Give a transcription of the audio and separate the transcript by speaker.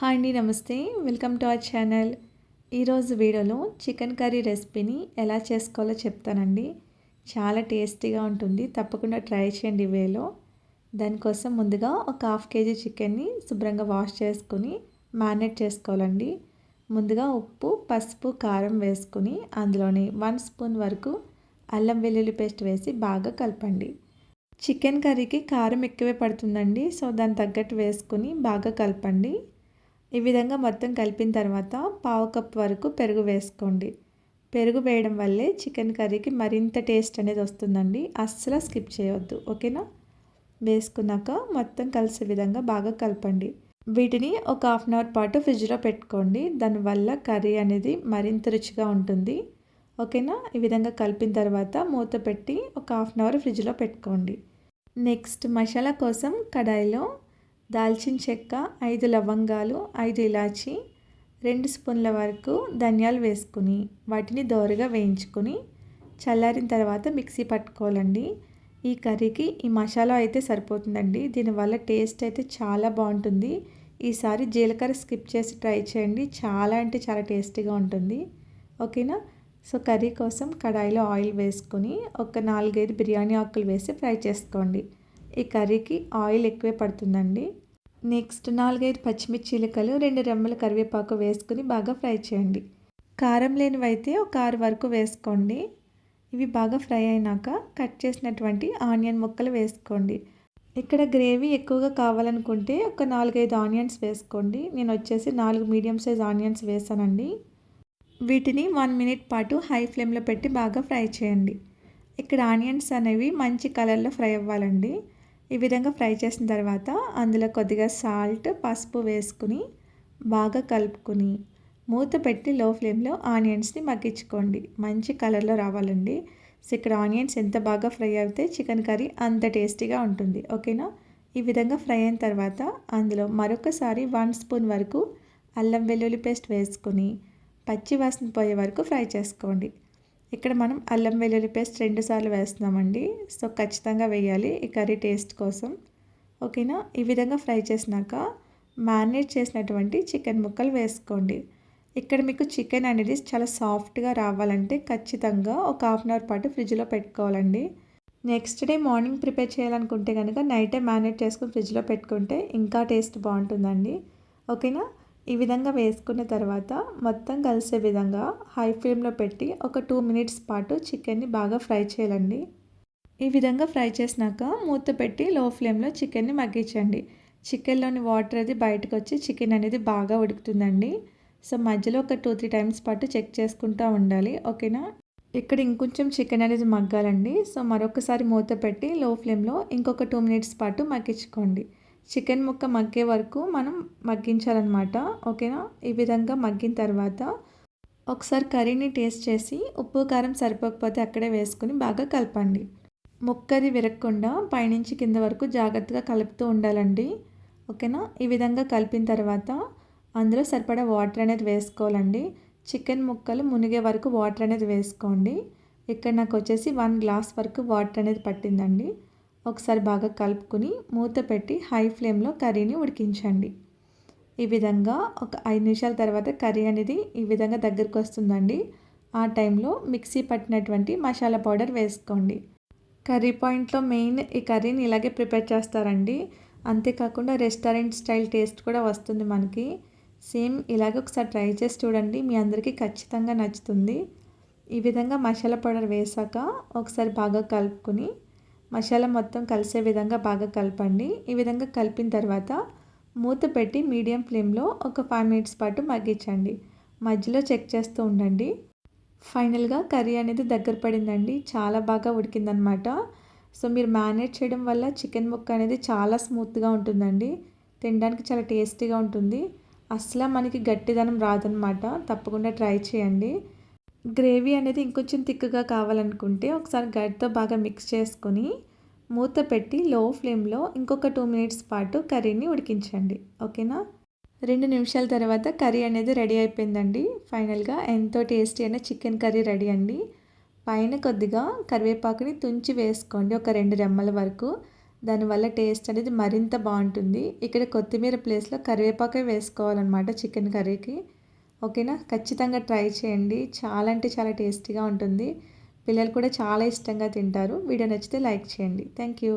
Speaker 1: Hi అండి, నమస్తే. Welcome to our channel. ఈరోజు వీడియోలో చికెన్ కర్రీ రెసిపీని ఎలా చేసుకోవాలో చెప్తానండి. చాలా టేస్టీగా ఉంటుంది. తప్పకుండా ట్రై చేయండి వేలో. దానికోసం ముందుగా ఒక హాఫ్ కేజీ చికెన్ని శుభ్రంగా వాష్ చేసుకుని మ్యారినేట్ చేసుకోవాలండి. ముందుగా ఉప్పు, పసుపు, కారం వేసుకుని అందులోని 1 స్పూన్ వరకు అల్లం వెల్లుల్లి పేస్ట్ వేసి బాగా కలపండి. చికెన్ కర్రీకి కారం ఎక్కువే పడుతుందండి. సో దానికి తగ్గట్టు వేసుకుని బాగా కలపండి. ఈ విధంగా మొత్తం కలిపిన తర్వాత పావు కప్ వరకు పెరుగు వేసుకోండి. పెరుగు వేయడం వల్లే చికెన్ కర్రీకి మరింత టేస్ట్ అనేది వస్తుందండి. అస్సలు స్కిప్ చేయవద్దు, ఓకేనా? వేసుకున్నాక మొత్తం కలిసే విధంగా బాగా కలపండి. వీటిని ఒక హాఫ్ అన్ అవర్ పాటు ఫ్రిడ్జ్లో పెట్టుకోండి. దానివల్ల కర్రీ అనేది మరింత రుచిగా ఉంటుంది, ఓకేనా? ఈ విధంగా కలిపిన తర్వాత మూత పెట్టి ఒక హాఫ్ అన్ అవర్ ఫ్రిడ్జ్లో పెట్టుకోండి. నెక్స్ట్ మసాలా కోసం కడాయిలో దాల్చిన చెక్క, 5 లవంగాలు, 5 ఇలాచి, 2 స్పూన్ల వరకు ధనియాలు వేసుకుని వాటిని దోరగా వేయించుకొని చల్లారిన తర్వాత మిక్సీ పట్టుకోవాలండి. ఈ కర్రీకి ఈ మసాలా అయితే సరిపోతుందండి. దీనివల్ల టేస్ట్ అయితే చాలా బాగుంటుంది. ఈసారి జీలకర్ర స్కిప్ చేసి ట్రై చేయండి. చాలా అంటే చాలా టేస్టీగా ఉంటుంది, ఓకేనా? సో కర్రీ కోసం కడాయిలో ఆయిల్ వేసుకొని ఒక 4-5 బిర్యానీ ఆకులు వేసి ఫ్రై చేసుకోండి. ఈ కర్రీకి ఆయిల్ ఎక్కువే పడుతుందండి. నెక్స్ట్ 4-5 పచ్చిమిర్చీలకలు, 2 రెమ్మల కరివేపాకు వేసుకుని బాగా ఫ్రై చేయండి. కారం లేనివైతే ఒక 6 వరకు వేసుకోండి. ఇవి బాగా ఫ్రై అయినాక కట్ చేసినటువంటి ఆనియన్ ముక్కలు వేసుకోండి. ఇక్కడ గ్రేవీ ఎక్కువగా కావాలనుకుంటే ఒక 4-5 ఆనియన్స్ వేసుకోండి. నేను వచ్చేసి 4 మీడియం సైజ్ ఆనియన్స్ వేసానండి. వీటిని 1 మినిట్ పాటు హై ఫ్లేమ్లో పెట్టి బాగా ఫ్రై చేయండి. ఇక్కడ ఆనియన్స్ అనేవి మంచి కలర్లో ఫ్రై అవ్వాలండి. ఈ విధంగా ఫ్రై చేసిన తర్వాత అందులో కొద్దిగా సాల్ట్, పసుపు వేసుకుని బాగా కలుపుకొని మూత పెట్టి లో ఫ్లేమ్లో ఆనియన్స్ని మగ్గించుకోండి. మంచి కలర్లో రావాలండి. సో ఇక్కడ ఆనియన్స్ ఎంత బాగా ఫ్రై అయితే చికెన్ కర్రీ అంత టేస్టీగా ఉంటుంది, ఓకేనా? ఈ విధంగా ఫ్రై అయిన తర్వాత అందులో మరొకసారి 1 స్పూన్ వరకు అల్లం వెల్లుల్లి పేస్ట్ వేసుకొని పచ్చి వాసన పోయే వరకు ఫ్రై చేసుకోండి. ఇక్కడ మనం అల్లం వెల్లుల్లి పేస్ట్ 2 సార్లు వేస్తున్నామండి. సో ఖచ్చితంగా వేయాలి ఈ కర్రీ టేస్ట్ కోసం, ఓకేనా? ఈ విధంగా ఫ్రై చేసినాక మ్యారినేట్ చేసినటువంటి చికెన్ ముక్కలు వేసుకోండి. ఇక్కడ మీకు చికెన్ అనేది చాలా సాఫ్ట్గా రావాలంటే ఖచ్చితంగా ఒక హాఫ్ అన్ అవర్ పాటు ఫ్రిడ్జ్లో పెట్టుకోవాలండి. నెక్స్ట్ డే మార్నింగ్ ప్రిపేర్ చేయాలనుకుంటే కనుక నైటే మ్యారినేట్ చేసుకుని ఫ్రిడ్జ్లో పెట్టుకుంటే ఇంకా టేస్ట్ బాగుంటుందండి, ఓకేనా? ఈ విధంగా వేసుకున్న తర్వాత మొత్తం కలిసే విధంగా హై ఫ్లేమ్లో పెట్టి ఒక 2 మినిట్స్ పాటు చికెన్ని బాగా ఫ్రై చేయాలండి. ఈ విధంగా ఫ్రై చేసినాక మూత పెట్టి లో ఫ్లేమ్లో చికెన్ని మగ్గించండి. చికెన్లోని వాటర్ అది బయటకు వచ్చి చికెన్ అనేది బాగా ఉడుకుతుందండి. సో మధ్యలో ఒక 2-3 టైమ్స్ పాటు చెక్ చేసుకుంటూ ఉండాలి, ఓకేనా? ఇక్కడ ఇంకొంచెం చికెన్ అనేది మగ్గాలండి. సో మరొకసారి మూత పెట్టి లో ఫ్లేమ్లో ఇంకొక 2 మినిట్స్ పాటు మగ్గించుకోండి. చికెన్ ముక్క మగ్గే వరకు మనం మగ్గించాలన్నమాట, ఓకేనా? ఈ విధంగా మగ్గిన తర్వాత ఒకసారి కర్రీని టేస్ట్ చేసి ఉప్పు కారం సరిపోకపోతే అక్కడే వేసుకుని బాగా కలపండి. ముక్కది విరగకుండా పైనుంచి కింద వరకు జాగ్రత్తగా కలుపుతూ ఉండాలండి, ఓకేనా? ఈ విధంగా కలిపిన తర్వాత అందులో సరిపడా వాటర్ అనేది వేసుకోవాలండి. చికెన్ ముక్కలు మునిగే వరకు వాటర్ అనేది వేసుకోండి. ఇక్కడ నాకు వచ్చేసి 1 గ్లాస్ వరకు వాటర్ అనేది పట్టిందండి. ఒకసారి బాగా కలుపుకొని మూత పెట్టి హై ఫ్లేమ్లో కర్రీని ఉడికించండి. ఈ విధంగా ఒక 5 నిమిషాల తర్వాత కర్రీ అనేది ఈ విధంగా దగ్గరికి వస్తుందండి. ఆ టైంలో మిక్సీ పట్టినటువంటి మసాలా పౌడర్ వేసుకోండి. కర్రీ పాయింట్లో మెయిన్ ఈ కర్రీని ఇలాగే ప్రిపేర్ చేస్తారండి. అంతేకాకుండా రెస్టారెంట్ స్టైల్ టేస్ట్ కూడా వస్తుంది మనకి. సేమ్ ఇలాగే ఒకసారి ట్రై చేసి చూడండి, మీ అందరికీ ఖచ్చితంగా నచ్చుతుంది. ఈ విధంగా మసాలా పౌడర్ వేసాక ఒకసారి బాగా కలుపుకొని మసాలా మొత్తం కలిసే విధంగా బాగా కలపండి. ఈ విధంగా కలిపిన తర్వాత మూత పెట్టి మీడియం ఫ్లేమ్లో ఒక 5 మినిట్స్ పాటు మగ్గించండి. మధ్యలో చెక్ చేస్తూ ఉండండి. ఫైనల్గా కర్రీ అనేది దగ్గర పడిందండి. చాలా బాగా ఉడికిందనమాట. సో మీరు మ్యారినేట్ చేయడం వల్ల చికెన్ ముక్క అనేది చాలా స్మూత్గా ఉంటుందండి. తినడానికి చాలా టేస్టీగా ఉంటుంది. అసలు మనకి గట్టిదనం రాదనమాట. తప్పకుండా ట్రై చేయండి. గ్రేవీ అనేది ఇంకొంచెం థిక్గా కావాలనుకుంటే ఒకసారి గరిటెతో బాగా మిక్స్ చేసుకొని మూత పెట్టి లో ఫ్లేమ్లో ఇంకొక 2 మినిట్స్ పాటు కర్రీని ఉడికించండి, ఓకేనా? 2 నిమిషాల తర్వాత కర్రీ అనేది రెడీ అయిపోయిందండి. ఫైనల్గా ఎంతో టేస్టీ అయిన చికెన్ కర్రీ రెడీ అండి. పైన కొద్దిగా కరివేపాకుని తుంచి వేసుకోండి, ఒక 2 రెమ్మల వరకు. దానివల్ల టేస్ట్ అనేది మరింత బాగుంటుంది. ఇక్కడ కొత్తిమీర ప్లేస్లో కరివేపాకే వేసుకోవాలన్నమాట చికెన్ కర్రీకి. ఓకేనా, ఖచ్చితంగా ట్రై చేయండి. చాలా అంటే చాలా టేస్టీగా ఉంటుంది. పిల్లలు కూడా చాలా ఇష్టంగా తింటారు. వీడియో నచ్చితే లైక్ చేయండి. Thank you.